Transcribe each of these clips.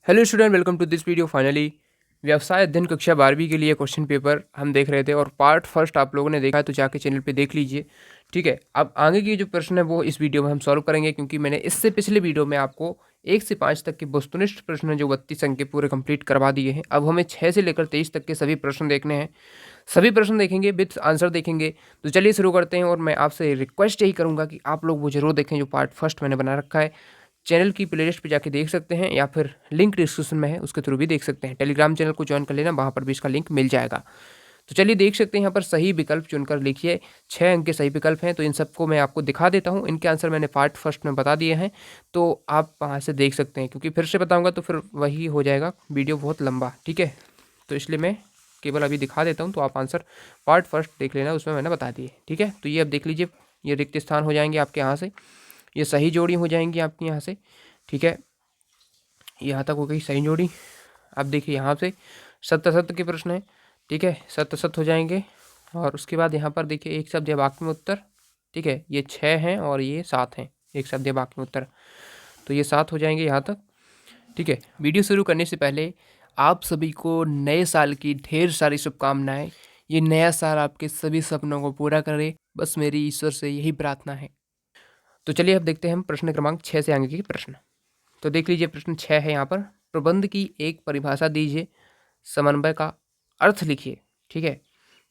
Hello student, welcome to this video. Finally व्यवसाय अध्ययन कक्षा 12वीं के लिए क्वेश्चन पेपर हम देख रहे थे और पार्ट फर्स्ट आप लोगों ने देखा है तो जाके चैनल पे देख लीजिए। ठीक है, अब आगे की जो प्रश्न है वो इस वीडियो में हम सॉल्व करेंगे, क्योंकि मैंने इससे पिछले वीडियो में आपको 1 से 5 तक के वस्तुनिष्ठ प्रश्न जो 32 अंक के पूरे कंप्लीट करवा दिए हैं। अब हमें 6 से लेकर 23 तक के सभी प्रश्न देखने हैं। सभी प्रश्न देखेंगे, विथ आंसर देखेंगे। तो चलिए शुरू करते हैं, और मैं आपसे रिक्वेस्ट यही करूंगा कि आप लोग वो जरूर देखें जो पार्ट फर्स्ट मैंने बना रखा है। चैनल की प्लेलिस्ट पे जाके देख सकते हैं, या फिर लिंक डिस्क्रिप्शन में है, उसके थ्रू भी देख सकते हैं। टेलीग्राम चैनल को ज्वाइन कर लेना, वहाँ पर भी इसका लिंक मिल जाएगा। तो चलिए देख सकते हैं, यहाँ पर सही विकल्प चुनकर लिखिए। 6 अंक के सही विकल्प हैं, तो इन सबको मैं आपको दिखा देता हूँ। इनके आंसर मैंने पार्ट फर्स्ट में बता दिए हैं, तो आप वहाँ से देख सकते हैं, क्योंकि फिर से बताऊँगा तो फिर वही हो जाएगा, वीडियो बहुत लंबा। ठीक है, तो इसलिए मैं केवल अभी दिखा देता हूँ, तो आप आंसर पार्ट फर्स्ट देख लेना, उसमें मैंने बता दिए। ठीक है, तो ये अब देख लीजिए, ये रिक्त स्थान हो जाएंगे आपके यहाँ से, ये सही जोड़ी हो जाएंगी आपकी यहाँ से। ठीक है, यहाँ तक हो गई सही जोड़ी। अब देखिए यहाँ से सत्य सत्य के प्रश्न है। ठीक है, सत्य सत्य हो जाएंगे, और उसके बाद यहाँ पर देखिए एक शब्द या वाक्य में उत्तर। ठीक है, ये 6 हैं और ये 7 हैं, एक शब्द या वाक्य में उत्तर, तो ये 7 हो जाएंगे यहाँ तक। ठीक है, वीडियो शुरू करने से पहले आप सभी को नए साल की ढेर सारी शुभकामनाएं। ये नया साल आपके सभी सपनों को पूरा करे, बस मेरी ईश्वर से यही प्रार्थना है। तो चलिए अब देखते हैं हम प्रश्न क्रमांक 6 से आगे के प्रश्न। तो देख लीजिए, प्रश्न 6 है यहाँ पर, प्रबंध की एक परिभाषा दीजिए, समन्वय का अर्थ लिखिए। ठीक है,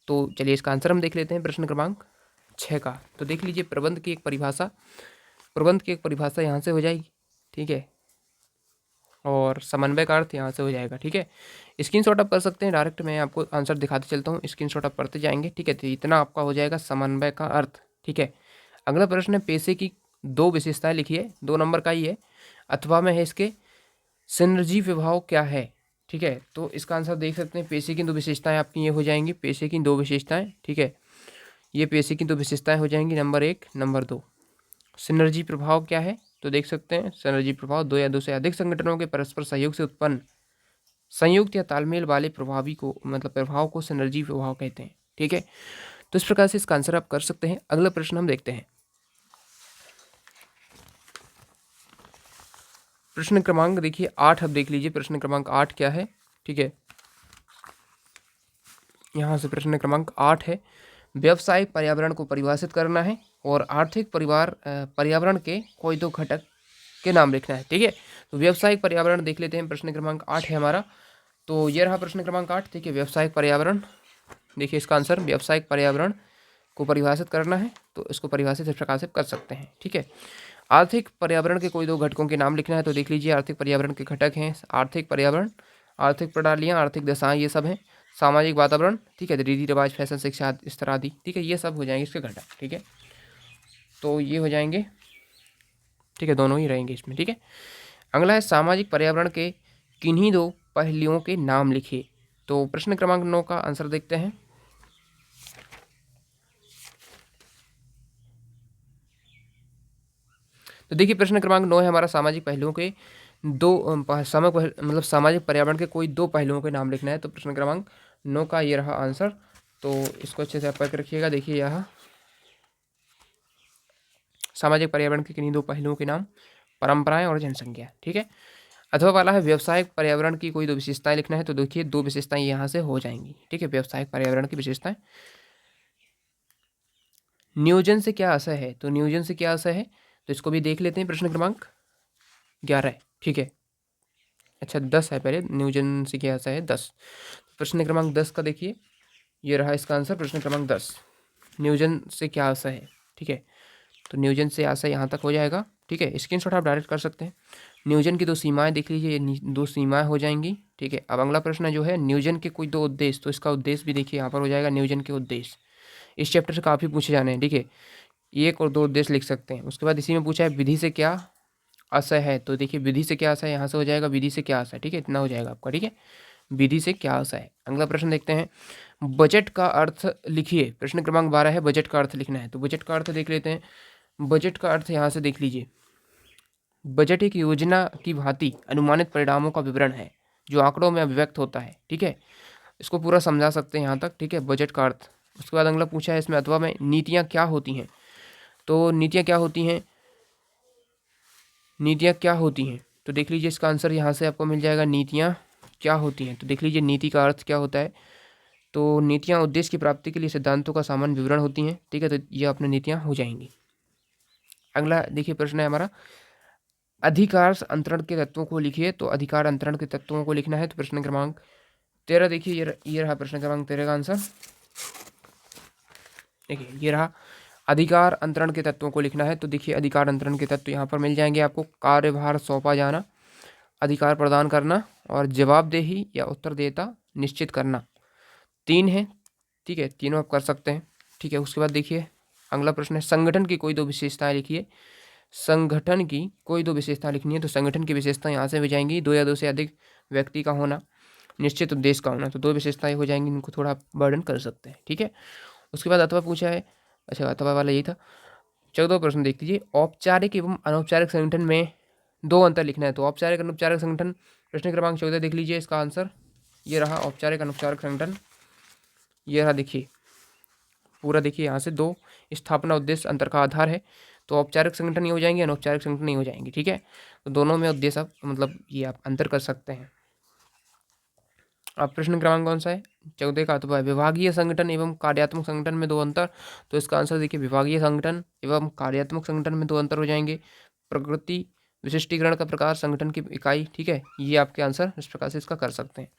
तो चलिए इसका आंसर हम देख लेते हैं प्रश्न क्रमांक 6 का। तो देख लीजिए, प्रबंध की एक परिभाषा, प्रबंध की एक परिभाषा यहाँ से हो जाएगी। ठीक है, और समन्वय का अर्थ यहाँ से हो जाएगा। ठीक है, स्क्रीनशॉट आप कर सकते हैं, डायरेक्ट मैं आपको आंसर दिखाते चलता हूँ, स्क्रीनशॉट आप करते जाएंगे। ठीक है, तो इतना आपका हो जाएगा समन्वय का अर्थ। ठीक है, अगला प्रश्न है, पेशे की 2 विशेषताएं लिखिए, 2 नंबर का ही है, अथवा में है इसके, सिनर्जी प्रभाव क्या है। ठीक है, तो इसका आंसर देख सकते हैं, पेशे की 2 विशेषताएं आपकी ये हो जाएंगी, पेशे की 2 विशेषताएं। ठीक है, ये पेशे की 2 विशेषताएं हो जाएंगी, नंबर 1, नंबर 2। सिनर्जी प्रभाव क्या है, तो देख सकते हैं, सिनर्जी प्रभाव 2 या 2 से अधिक संगठनों के परस्पर सहयोग से उत्पन्न संयुक्त या तालमेल वाले प्रभावी को, मतलब प्रभाव को सिनर्जी प्रभाव कहते हैं। ठीक है, तो इस प्रकार से इसका आंसर आप कर सकते हैं। अगला प्रश्न हम देखते हैं, प्रश्न क्रमांक देखिए 8। अब देख लीजिए प्रश्न क्रमांक 8 क्या है। ठीक है, यहाँ से प्रश्न क्रमांक 8 है, व्यावसायिक पर्यावरण को परिभाषित करना है और आर्थिक पर्यावरण के कोई 2 घटक के नाम लिखना है। ठीक है, तो व्यावसायिक पर्यावरण देख लेते हैं, प्रश्न क्रमांक 8 है हमारा। तो ये रहा प्रश्न क्रमांक 8। ठीक है, व्यावसायिक पर्यावरण, देखिए इसका आंसर, व्यावसायिक पर्यावरण को परिभाषित करना है, तो इसको परिभाषित इस प्रकार से कर सकते हैं। ठीक है, आर्थिक पर्यावरण के कोई 2 घटकों के नाम लिखना है, तो देख लीजिए आर्थिक पर्यावरण के घटक हैं, आर्थिक पर्यावरण, आर्थिक प्रणालियाँ, आर्थिक दशाएं, ये सब हैं। सामाजिक वातावरण, ठीक है, रीति रिवाज, फैशन, शिक्षा, इस तरह आदि। ठीक है, ये सब हो जाएंगे इसके घटक। ठीक है, तो ये हो जाएंगे। ठीक है, दोनों ही रहेंगे इसमें। ठीक है, अगला है, सामाजिक पर्यावरण के किन्हीं 2 पहलुओं के नाम लिखिए। तो प्रश्न क्रमांक 9 का आंसर देखते हैं। तो देखिए प्रश्न क्रमांक 9 है हमारा, सामाजिक पहलुओं के 2 मतलब सामाजिक पर्यावरण के कोई 2 पहलुओं के नाम लिखना है। तो प्रश्न क्रमांक 9 का ये रहा आंसर, तो इसको अच्छे से आप पढ़ के रखिएगा। देखिए यहाँ सामाजिक पर्यावरण के किन्हीं 2 पहलुओं के नाम, परंपराएं और जनसंख्या। ठीक है, अथवा वाला है, व्यवसायिक पर्यावरण की कोई 2 विशेषताएं लिखना है, तो देखिए 2 विशेषताएं यहाँ से हो जाएंगी। ठीक है, व्यवसायिक पर्यावरण की विशेषताएं। नियोजन से क्या आशय है, तो नियोजन से क्या आशय है, तो इसको भी देख लेते हैं, प्रश्न क्रमांक 11। ठीक है, अच्छा 10 है, पहले नियोजन से क्या आशय है 10। प्रश्न क्रमांक 10 का देखिए, ये रहा इसका आंसर, प्रश्न क्रमांक 10, नियोजन से क्या आशय है। ठीक है, तो नियोजन से आशय यहाँ तक हो जाएगा। ठीक है, स्क्रीनशॉट आप डायरेक्ट कर सकते हैं। नियोजन की 2 सीमाएं देख लीजिए, ये 2 सीमाएं हो जाएंगी। ठीक है, अब अगला प्रश्न जो है, नियोजन के कोई 2 उद्देश्य, तो इसका उद्देश्य भी देखिए यहाँ पर हो जाएगा, नियोजन के उद्देश्य। इस चैप्टर से काफ़ी पूछे जाने हैं। ठीक है, 1 और 2 उद्देश्य लिख सकते हैं। उसके बाद इसी में पूछा है, विधि से क्या आशय है, तो देखिए विधि से क्या आशय है, यहाँ से हो जाएगा विधि से क्या आशय। ठीक है, इतना हो जाएगा आपका। ठीक है, विधि से क्या आशय है। अगला प्रश्न देखते हैं, बजट का अर्थ लिखिए। प्रश्न क्रमांक 12 है, बजट का अर्थ लिखना है, तो बजट का अर्थ देख लेते हैं। बजट का अर्थ यहाँ से देख लीजिए, बजट एक योजना की भांति अनुमानित परिणामों का विवरण है जो आंकड़ों में अभिव्यक्त होता है। ठीक है, इसको पूरा समझा सकते हैं यहाँ तक। ठीक है, बजट का अर्थ। उसके बाद अगला पूछा है इसमें, अथवा में नीतियाँ क्या होती हैं, तो नीतियाँ क्या होती हैं, नीतियाँ क्या होती हैं, तो देख लीजिए इसका आंसर यहाँ से आपको मिल जाएगा, नीतियाँ क्या होती हैं। तो देख लीजिए नीति का अर्थ क्या होता है। तो नीतियाँ उद्देश्य की प्राप्ति के लिए सिद्धांतों का सामान्य विवरण होती हैं, ठीक है। तो ये अपने नीतियाँ हो जाएंगी। अगला देखिए प्रश्न है हमारा, अधिकार अंतरण के तत्वों को लिखिए। तो अधिकार अंतरण के तत्वों को लिखना है। तो प्रश्न क्रमांक 13 देखिए, ये रहा प्रश्न क्रमांक 13 का आंसर। देखिए ये रहा, अधिकार अंतरण के तत्वों को लिखना है। तो देखिए अधिकार अंतरण के तत्व यहाँ पर मिल जाएंगे आपको, कार्यभार सौंपा जाना, अधिकार प्रदान करना, और जवाबदेही या उत्तरदेयता निश्चित करना। 3 है, ठीक है, तीनों आप कर सकते हैं, ठीक है। उसके बाद देखिए अगला प्रश्न है, संगठन की कोई 2 विशेषताएं लिखिए। संगठन की कोई 2 विशेषता लिखनी है। तो संगठन की विशेषता यहाँ से हो जाएंगी, 2 या 2 से अधिक व्यक्ति का होना, निश्चित उद्देश्य का होना। तो 2 विशेषताएं हो जाएंगी, इनको थोड़ा वर्णन कर सकते हैं, ठीक है। उसके बाद अथवा पूछा है, अच्छा अथवा वाला यही था। 14वां प्रश्न देख लीजिए, औपचारिक एवं अनौपचारिक संगठन में 2 अंतर लिखना है। तो औपचारिक अनौपचारिक संगठन, प्रश्न क्रमांक 14 देख लीजिए, इसका आंसर ये रहा, औपचारिक अनौपचारिक संगठन ये रहा। देखिए पूरा देखिए यहाँ से 2 स्थापना उद्देश्य अंतर का आधार है। तो औपचारिक संगठन नहीं हो जाएंगे, अनौपचारिक संगठन नहीं हो जाएंगे, ठीक है। तो दोनों में उद्देश्य आप मतलब ये आप अंतर कर सकते हैं। अब प्रश्न क्रमांक कौन सा है, 14 का। तो विभागीय संगठन एवं कार्यात्मक संगठन में 2 अंतर। तो इसका आंसर देखिए, विभागीय संगठन एवं कार्यात्मक संगठन में 2 अंतर हो जाएंगे। प्रकृति, विशिष्टीकरण का प्रकार, संगठन की इकाई, ठीक है। ये आपके आंसर इस प्रकार से इसका कर सकते हैं।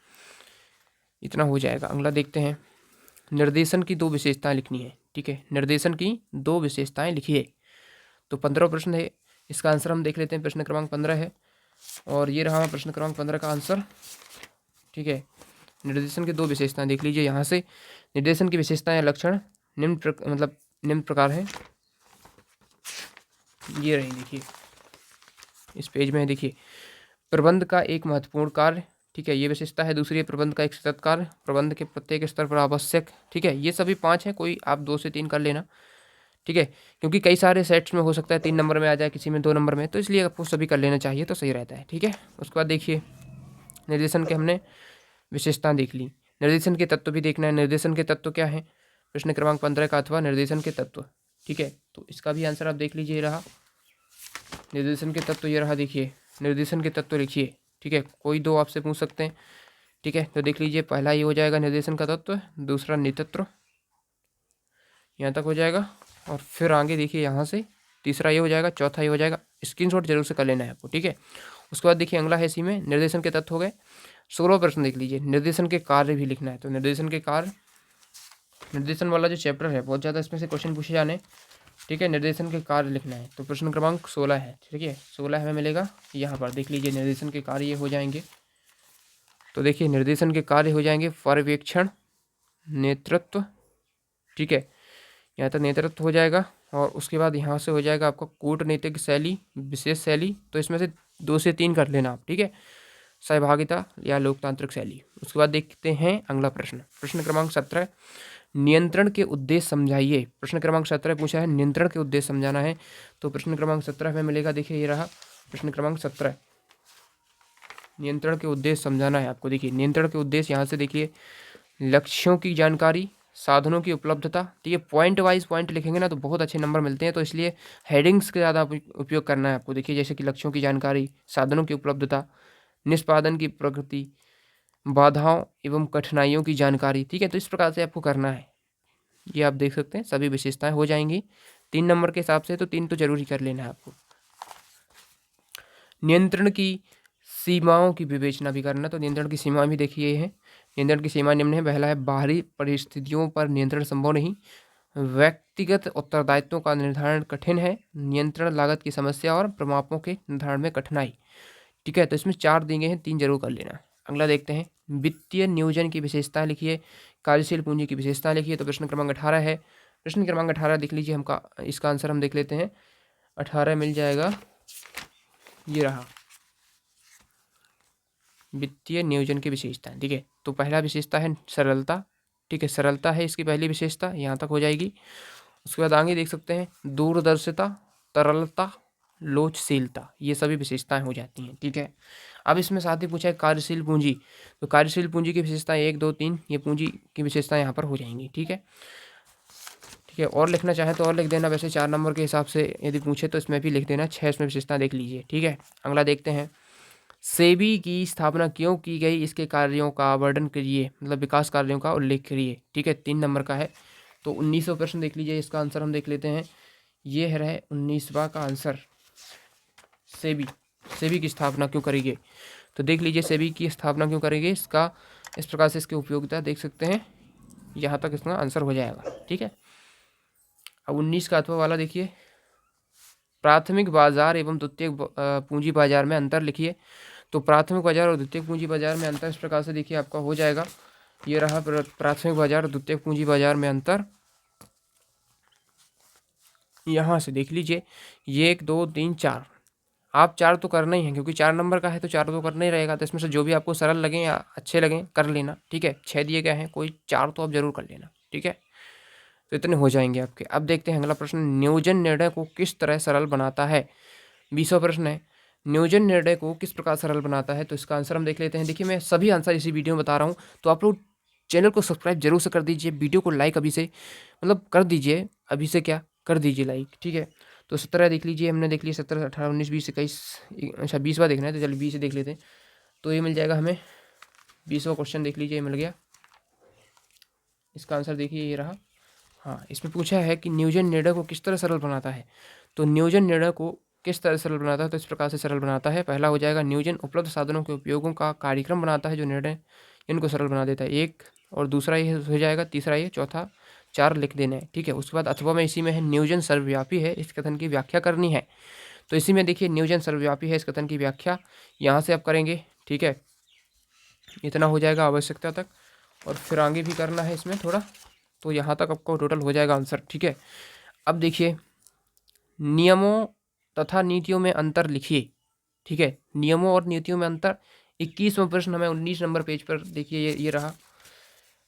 इतना हो जाएगा। अगला देखते हैं, निर्देशन की 2 विशेषताएं लिखनी है, ठीक है। निर्देशन की 2 विशेषताएं लिखिए। तो 15वां प्रश्न है, इसका आंसर हम देख लेते हैं। प्रश्न क्रमांक 15 है, और ये रहा प्रश्न क्रमांक 15 का आंसर, ठीक है। निर्देशन की 2 विशेषताएं देख लीजिए यहाँ से। निर्देशन की विशेषताएं या लक्षण निम्न प्रकार है, ये रही देखिए इस पेज में है। देखिए प्रबंध का एक महत्वपूर्ण कार्य, ठीक है, ये विशेषता है। दूसरी है प्रबंध का एक सतत कार्य, प्रबंध के प्रत्येक स्तर पर आवश्यक, ठीक है। ये सभी 5 है, कोई आप 2 से 3 कर लेना, ठीक है, क्योंकि कई सारे सेट्स में हो सकता है 3 नंबर में आ जाए, किसी में 2 नंबर में, तो इसलिए आपको सभी कर लेना चाहिए तो सही रहता है, ठीक है। उसके बाद देखिए निर्देशन के हमने विशेषता देख ली, निर्देशन के तत्व भी देखना है। निर्देशन के तत्व क्या है, प्रश्न क्रमांक 15 का अथवा निर्देशन के तत्व, ठीक है। तो इसका भी आंसर आप देख लीजिए, ये रहा निर्देशन के तत्व, ये रहा देखिए निर्देशन के तत्व लिखिए, ठीक है। कोई 2 आपसे पूछ सकते हैं, ठीक है। तो देख लीजिए पहला ये हो जाएगा निर्देशन का तत्व, दूसरा नेतृत्व, यहाँ तक हो जाएगा। और फिर आगे देखिए यहाँ से तीसरा ये हो जाएगा, चौथा ये हो जाएगा। स्क्रीनशॉट जरूर से कर लेना है आपको, ठीक है। उसके बाद देखिए अगला है इसी में निर्देशन के तत्व हो गए। 16वां प्रश्न देख लीजिए, निर्देशन के कार्य भी लिखना है। तो निर्देशन के कार्य, निर्देशन वाला जो चैप्टर है बहुत ज़्यादा इसमें से क्वेश्चन पूछे जाने, ठीक है। निर्देशन के कार्य लिखना है। तो प्रश्न क्रमांक 16 है, ठीक है, 16 हमें मिलेगा यहाँ पर। देख लीजिए निर्देशन के कार्य ये हो जाएंगे। तो देखिए निर्देशन के कार्य हो जाएंगे, पर्यवेक्षण, नेतृत्व, ठीक है, यहाँ तक नेतृत्व हो जाएगा। और उसके बाद यहाँ से हो जाएगा आपका कूटनीतिक शैली, विशेष शैली। तो इसमें से 2 से 3 कर लेना आप, ठीक है, सहभागिता या लोकतांत्रिक शैली। उसके बाद देखते हैं अगला प्रश्न, प्रश्न क्रमांक 17, नियंत्रण के उद्देश्य समझाइए। प्रश्न क्रमांक 17 पूछा है, नियंत्रण के उद्देश्य समझाना है। तो प्रश्न क्रमांक 17 में मिलेगा, देखिए ये रहा प्रश्न क्रमांक 17, नियंत्रण के उद्देश्य समझाना है आपको। देखिए नियंत्रण के उद्देश्य यहाँ से देखिए, लक्ष्यों की जानकारी, साधनों की उपलब्धता। तो ये पॉइंट वाइज पॉइंट लिखेंगे ना तो बहुत अच्छे नंबर मिलते हैं, तो इसलिए हेडिंग्स का ज़्यादा उपयोग करना है आपको। देखिए जैसे कि लक्ष्यों की जानकारी, साधनों की उपलब्धता, निष्पादन की प्रकृति, बाधाओं एवं कठिनाइयों की जानकारी, ठीक है। तो इस प्रकार से आपको करना है, ये आप देख सकते हैं सभी विशेषताएं हो जाएंगी 3 नंबर के हिसाब से। तो 3 तो जरूर ही कर लेना है आपको। नियंत्रण की सीमाओं की विवेचना भी करना। तो नियंत्रण की सीमा भी देखिए है, नियंत्रण की सीमा निम्न है। पहला है, बाहरी परिस्थितियों पर नियंत्रण संभव नहीं, व्यक्तिगत उत्तरदायित्वों का निर्धारण कठिन है, नियंत्रण लागत की समस्या और प्रमापों के निर्धारण में कठिनाई, ठीक है। तो इसमें 4 दिए हैं, 3 जरूर कर लेना। अगला देखते हैं, वित्तीय नियोजन की विशेषता लिखिए, कार्यशील पूंजी की विशेषता लिखिए। तो प्रश्न क्रमांक 18 है, प्रश्न क्रमांक 18 देख लीजिए, हमका इसका आंसर हम देख लेते हैं। 18 मिल जाएगा, ये रहा वित्तीय नियोजन की विशेषता, ठीक है। तो पहला विशेषता है सरलता, ठीक है, सरलता है इसकी पहली विशेषता, यहाँ तक हो जाएगी। उसके बाद आगे देख सकते हैं, दूरदर्शिता, तरलता, लोचशीलता, ये सभी विशेषताएं हो जाती हैं, ठीक है। अब इसमें साथ ही पूछा है कार्यशील पूंजी। तो कार्यशील पूंजी की विशेषताएं 1 2 3, ये पूंजी की विशेषताएं यहाँ पर हो जाएंगी, ठीक है, ठीक है। और लिखना चाहे तो और लिख देना, वैसे 4 नंबर के हिसाब से यदि पूछे तो इसमें भी लिख देना। 6 इसमें विशेषताएं देख लीजिए, ठीक है। अगला देखते हैं, सेबी की स्थापना क्यों की गई, इसके कार्यों का वर्णन करिए, मतलब विकास कार्यों का उल्लेख करिए। ठीक है, 3 नंबर का है। तो 19वां प्रश्न देख लीजिए, इसका आंसर हम देख लेते हैं। ये है 19वां का आंसर, सेबी। सेबी की स्थापना क्यों करेंगे, तो देख लीजिए सेबी की स्थापना क्यों करेंगे, इसका इस प्रकार से इसकी उपयोगिता देख सकते हैं। यहाँ तक इसका आंसर हो जाएगा। ठीक है, अब 19 का अथवा वाला देखिए, प्राथमिक बाजार एवं द्वितीयक पूंजी बाजार में अंतर लिखिए। तो प्राथमिक बाजार और द्वितीयक पूंजी बाजार में अंतर इस प्रकार से देखिए आपका हो जाएगा। ये रहा प्राथमिक बाजार और द्वितीयक पूंजी बाजार में अंतर। यहाँ से देख लीजिए, ये 1 2 3 4, आप 4 तो करना ही है, क्योंकि 4 नंबर का है तो 4 तो करना ही रहेगा। तो इसमें से जो भी आपको सरल लगे या अच्छे लगें कर लेना। ठीक है, 6 दिए गए हैं, कोई 4 तो आप जरूर कर लेना। ठीक है, तो इतने हो जाएंगे आपके। अब देखते हैं अगला प्रश्न, नियोजन निर्णय को किस तरह सरल बनाता है। 20वां प्रश्न है, नियोजन निर्णय को किस प्रकार सरल बनाता है। तो इसका आंसर हम देख लेते हैं। देखिए, मैं सभी आंसर इसी वीडियो में बता रहा हूँ, तो आप लोग चैनल को सब्सक्राइब जरूर से कर दीजिए, वीडियो को लाइक अभी से, मतलब कर दीजिए अभी से, क्या कर दीजिए लाइक। ठीक है, तो 17 देख लीजिए, हमने देख लिया 17 18 19 20 21, अच्छा 20वां देखना है, तो चलिए 20 देख लेते हैं। तो ये मिल जाएगा हमें, 20वां क्वेश्चन देख लीजिए, मिल गया। इसका आंसर देखिए, ये रहा। हाँ, इसमें पूछा है कि नियोजन निर्णय को किस तरह सरल बनाता है। तो नियोजन निर्णय को किस तरह सरल बनाता है, तो इस प्रकार से सरल बनाता है। पहला हो जाएगा, नियोजन उपलब्ध साधनों के उपयोगों का कार्यक्रम बनाता है जो निर्णय इनको सरल बना देता है, 1। और दूसरा ये हो जाएगा, तीसरा ये, चौथा 4 लिख देना है। ठीक है, उसके बाद अथवा में इसी में है, नियोजन सर्वव्यापी है, इस कथन की व्याख्या करनी है। तो इसी में देखिए, नियोजन सर्वव्यापी है, इस कथन की व्याख्या यहाँ से आप करेंगे। ठीक है, इतना हो जाएगा आवश्यकता तक, और फिर आगे भी करना है इसमें थोड़ा, तो यहाँ तक आपको टोटल हो जाएगा आंसर। ठीक है, अब देखिए, नियमों तथा नीतियों में अंतर लिखिए। ठीक है, नियमों और नीतियों में अंतर, 21वां प्रश्न हमें 19 नंबर पेज पर देखिए, ये रहा।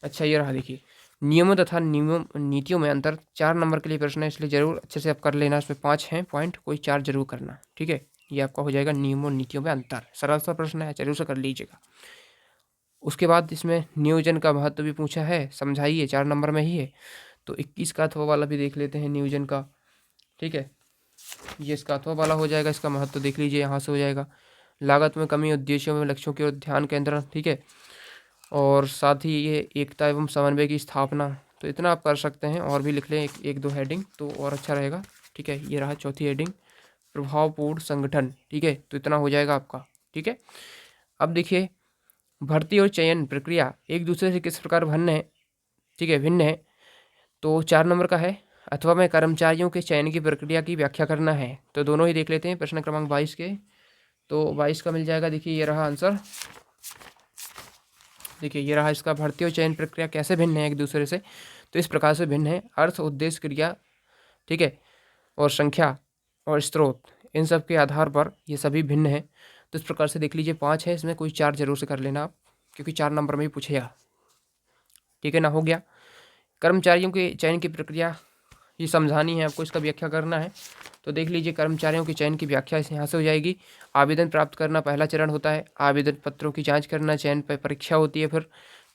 अच्छा, ये रहा, देखिए, नियमों तथा नीतियों में अंतर, 4 नंबर के लिए प्रश्न है, इसलिए जरूर अच्छे से आप कर लेना। इसमें 5 हैं पॉइंट, कोई 4 जरूर करना। ठीक है, ये आपका हो जाएगा, नियमों नीतियों में अंतर, सरल सा प्रश्न है, जरूर से कर लीजिएगा। उसके बाद इसमें नियोजन का महत्व भी पूछा है, समझाइए, 4 नंबर में ही है। तो 21 का अथवा वाला भी देख लेते हैं, नियोजन का। ठीक है, ये इसका अथवा वाला हो जाएगा, इसका महत्व देख लीजिए, यहाँ से हो जाएगा। लागत में कमी, उद्देश्यों में लक्ष्यों की ओर ध्यान केंद्रण। ठीक है, और साथ ही ये एकता एवं समन्वय की स्थापना। तो इतना आप कर सकते हैं, और भी लिख लें एक दो हेडिंग, तो और अच्छा रहेगा। ठीक है, ये रहा चौथी हेडिंग, प्रभावपूर्ण संगठन। ठीक है, तो इतना हो जाएगा आपका। ठीक है, अब देखिए, भर्ती और चयन प्रक्रिया एक दूसरे से किस प्रकार भिन्न है। ठीक है, भिन्न है, तो 4 नंबर का है। अथवा में कर्मचारियों के चयन की प्रक्रिया की व्याख्या करना है, तो दोनों ही देख लेते हैं। प्रश्न क्रमांक 22 के, तो 22 का मिल जाएगा। देखिए, ये रहा आंसर। देखिए, ये रहा इसका, भर्ती और चयन प्रक्रिया कैसे भिन्न है एक दूसरे से, तो इस प्रकार से भिन्न है, अर्थ, उद्देश्य, क्रिया, ठीक है, और संख्या और स्रोत, इन सब के आधार पर ये सभी भिन्न है। तो इस प्रकार से देख लीजिए, 5 है, इसमें कोई 4 जरूर से कर लेना आप, क्योंकि 4 नंबर में ही पूछेगा। ठीक है ना, हो गया। कर्मचारियों के चयन की प्रक्रिया ये समझानी है आपको, इसका व्याख्या करना है। तो देख लीजिए, कर्मचारियों के चयन की व्याख्या यहाँ से हो जाएगी। आवेदन प्राप्त करना पहला चरण होता है, आवेदन पत्रों की जांच करना, चयन पर परीक्षा होती है फिर।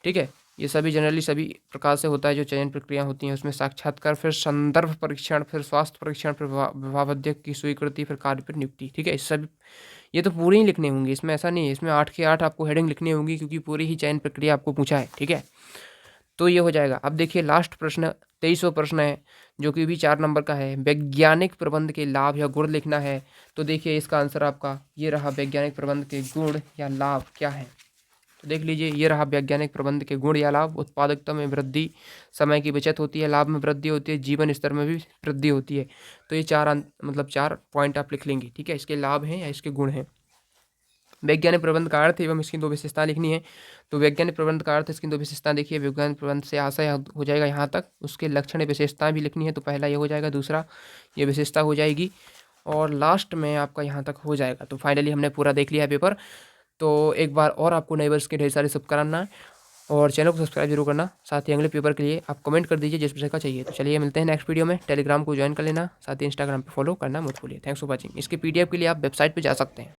ठीक है, ये सभी जनरली सभी प्रकार से होता है जो चयन प्रक्रिया होती हैं, उसमें साक्षात्कार, फिर संदर्भ परीक्षण, फिर स्वास्थ्य परीक्षण, फिर विभागाध्यक्ष की स्वीकृति, फिर कार्य पर नियुक्ति। ठीक है, इस सभी, ये तो पूरी ही लिखने होंगे, इसमें ऐसा नहीं है, इसमें 8 के 8 आपको हेडिंग लिखनी होंगी, क्योंकि पूरी ही चयन प्रक्रिया आपको पूछा है। ठीक है, तो ये हो जाएगा। अब देखिए, लास्ट प्रश्न 23वां प्रश्न है, जो कि भी 4 नंबर का है। वैज्ञानिक प्रबंध के लाभ या गुण लिखना है। तो देखिए, इसका आंसर आपका ये रहा, वैज्ञानिक प्रबंध के गुण या लाभ क्या है। तो देख लीजिए, ये रहा वैज्ञानिक प्रबंध के गुण या लाभ। उत्पादकता में वृद्धि, समय की बचत होती है, लाभ में वृद्धि होती है, जीवन स्तर में भी वृद्धि होती है। तो ये 4 मतलब 4 पॉइंट आप लिख लेंगे। ठीक है, इसके लाभ हैं या इसके गुण हैं। वैज्ञानिक प्रबंध का अर्थ एवं इसकी 2 विशेषताएं लिखनी है। तो वैज्ञानिक प्रबंध का अर्थ, इसकी 2 विशेषताएं देखिए, वैज्ञानिक प्रबंध से आशय हो जाएगा यहाँ तक, उसके लक्षण विशेषताएं भी लिखनी है। तो पहला ये हो जाएगा, दूसरा ये विशेषता हो जाएगी, और लास्ट में आपका यहाँ तक हो जाएगा। तो फाइनली हमने पूरा देख लिया है पेपर। तो एक बार और आपको नए वर्ष के ढेर सारे शुभकामनाएं, और चैनल को सब्सक्राइब जरूर करना। साथ ही अगले पेपर के लिए आप कमेंट कर दीजिए जिस विषय का चाहिए। तो चलिए, मिलते हैं नेक्स्ट वीडियो में। टेलीग्राम को ज्वाइन कर लेना, साथ ही इंस्टाग्राम पे फॉलो करना मत भूलिए। Thanks for watching. इसके PDF के लिए आप वेबसाइट पे जा सकते हैं।